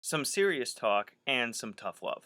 Some serious talk and some tough love.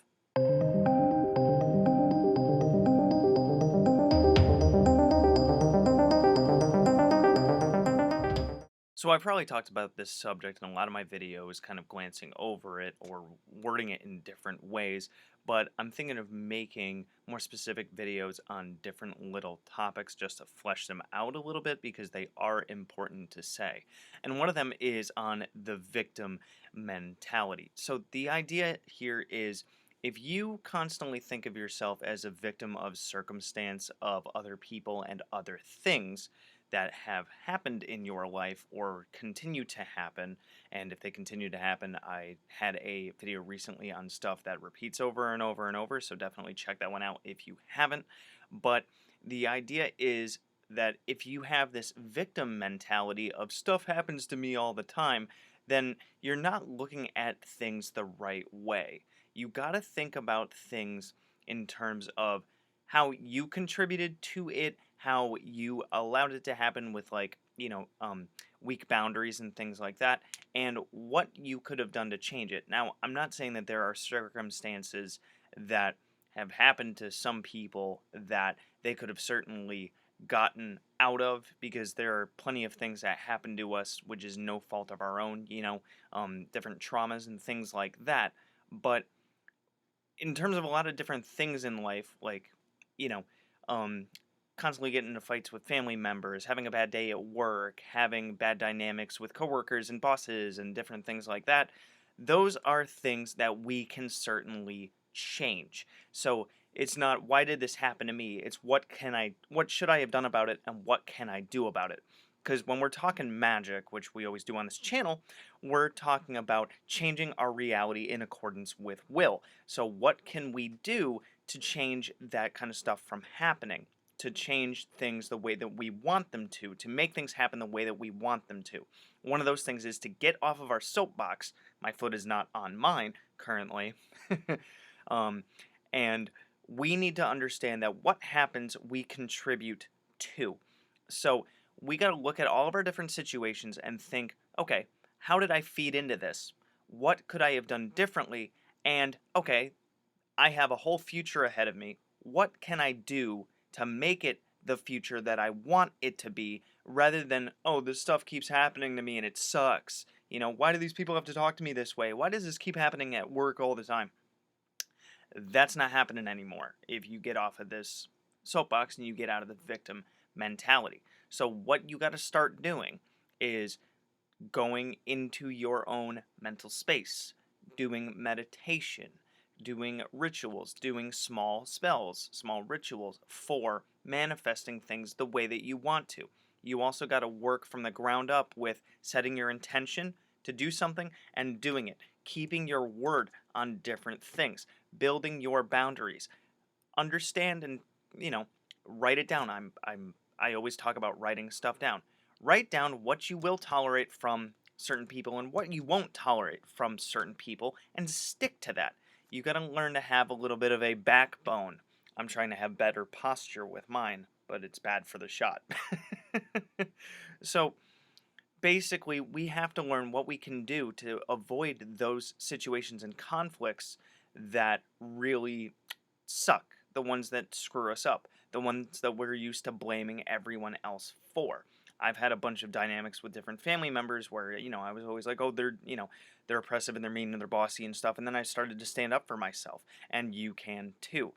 So I probably talked about this subject in a lot of my videos, kind of glancing over it or wording it in different ways, but I'm thinking of making more specific videos on different little topics just to flesh them out a little bit because they are important to say. And one of them is on the victim mentality. So the idea here is if you constantly think of yourself as a victim of circumstance, of other people and other things, that have happened in your life or continue to happen. And if they continue to happen, I had a video recently on stuff that repeats over and over and over. So definitely check that one out if you haven't. But the idea is that if you have this victim mentality of stuff happens to me all the time, then you're not looking at things the right way. You got to think about things in terms of how you contributed to it, how you allowed it to happen with weak boundaries and things like that, and what you could have done to change it. Now, I'm not saying that there are circumstances that have happened to some people that they could have certainly gotten out of because there are plenty of things that happen to us which is no fault of our own, different traumas and things like that. But in terms of a lot of different things in life, you know, um, constantly getting into fights with family members, having a bad day at work, having bad dynamics with coworkers and bosses, and different things like that, those are things that we can certainly change. So it's not why did this happen to me? It's what should I have done about it, and what can I do about it? Because when we're talking magic, which we always do on this channel, we're talking about changing our reality in accordance with will. So, what can we do to change that kind of stuff from happening? To change things the way that we want them to make things happen the way that we want them to. One of those things is to get off of our soapbox. My foot is not on mine currently. um, and we need to understand that what happens, we contribute to. So, we got to look at all of our different situations and think, okay, how did I feed into this? What could I have done differently? And, okay, I have a whole future ahead of me. What can I do to make it the future that I want it to be rather than, oh, this stuff keeps happening to me and it sucks. Why do these people have to talk to me this way? Why does this keep happening at work all the time? That's not happening anymore if you get off of this soapbox and you get out of the victim mentality. So, what you got to start doing is going into your own mental space, doing meditation, doing rituals, doing small spells, small rituals for manifesting things the way that you want to. You also got to work from the ground up with setting your intention to do something and doing it, keeping your word on different things, building your boundaries. Understand and, you know, write it down. I always talk about writing stuff down. Write down what you will tolerate from certain people and what you won't tolerate from certain people and stick to that. You got to learn to have a little bit of a backbone. I'm trying to have better posture with mine, but it's bad for the shot. So basically, we have to learn what we can do to avoid those situations and conflicts that really suck, the ones that screw us up, the ones that we're used to blaming everyone else for. I've had a bunch of dynamics with different family members where, I was always like, oh, they're oppressive and they're mean and they're bossy and stuff. And then I started to stand up for myself. And you can too.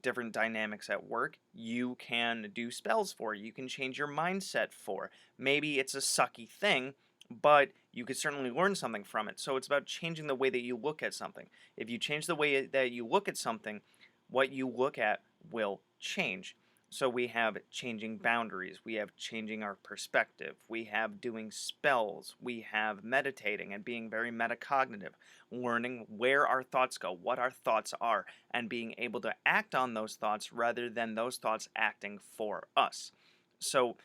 Different dynamics at work, you can do spells for, you can change your mindset for. Maybe it's a sucky thing, but you could certainly learn something from it. So it's about changing the way that you look at something. If you change the way that you look at something, what you look at will change. So we have changing boundaries, we have changing our perspective, we have doing spells, we have meditating and being very metacognitive, learning where our thoughts go, what our thoughts are, and being able to act on those thoughts rather than those thoughts acting for us. So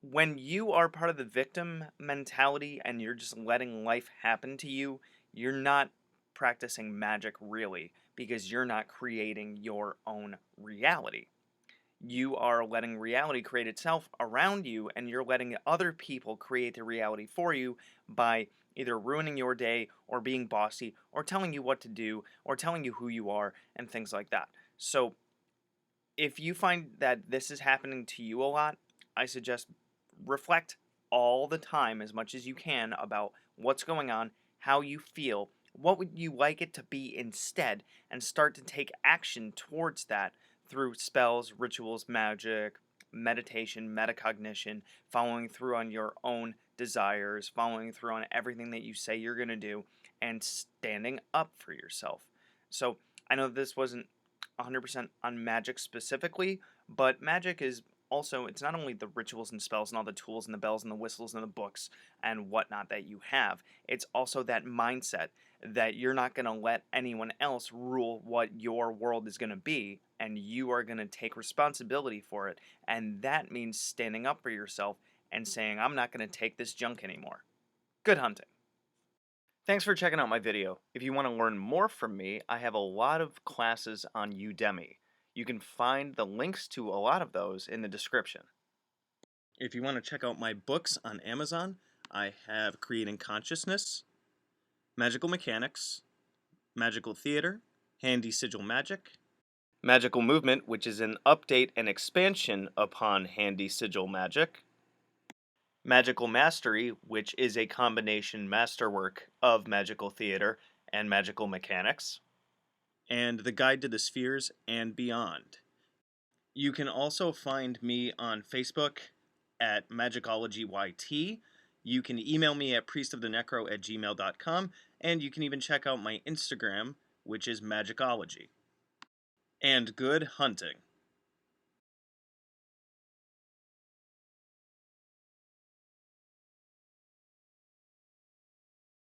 when you are part of the victim mentality and you're just letting life happen to you, you're not practicing magic really because you're not creating your own reality. You are letting reality create itself around you, and you're letting other people create the reality for you by either ruining your day or being bossy or telling you what to do or telling you who you are and things like that. So if you find that this is happening to you a lot, I suggest reflect all the time as much as you can about what's going on, how you feel, what would you like it to be instead, and start to take action towards that through spells, rituals, magic, meditation, metacognition, following through on your own desires, following through on everything that you say you're going to do, and standing up for yourself. So I know this wasn't 100% on magic specifically, but magic is also, it's not only the rituals and spells and all the tools and the bells and the whistles and the books and whatnot that you have, it's also that mindset that you're not going to let anyone else rule what your world is going to be, and you are going to take responsibility for it. And that means standing up for yourself and saying, I'm not going to take this junk anymore. Good hunting. Thanks for checking out my video. If you want to learn more from me, I have a lot of classes on Udemy. You can find the links to a lot of those in the description. If you want to check out my books on Amazon, I have Creating Consciousness, Magical Mechanics, Magical Theater, Handy Sigil Magic, Magical Movement, which is an update and expansion upon Handy Sigil Magic, Magical Mastery, which is a combination masterwork of Magical Theater and Magical Mechanics, and The Guide to the Spheres and Beyond. You can also find me on Facebook at Magickology YT. You can email me at priestofthenecro@gmail.com, and you can even check out my Instagram, which is Magickology. And good hunting.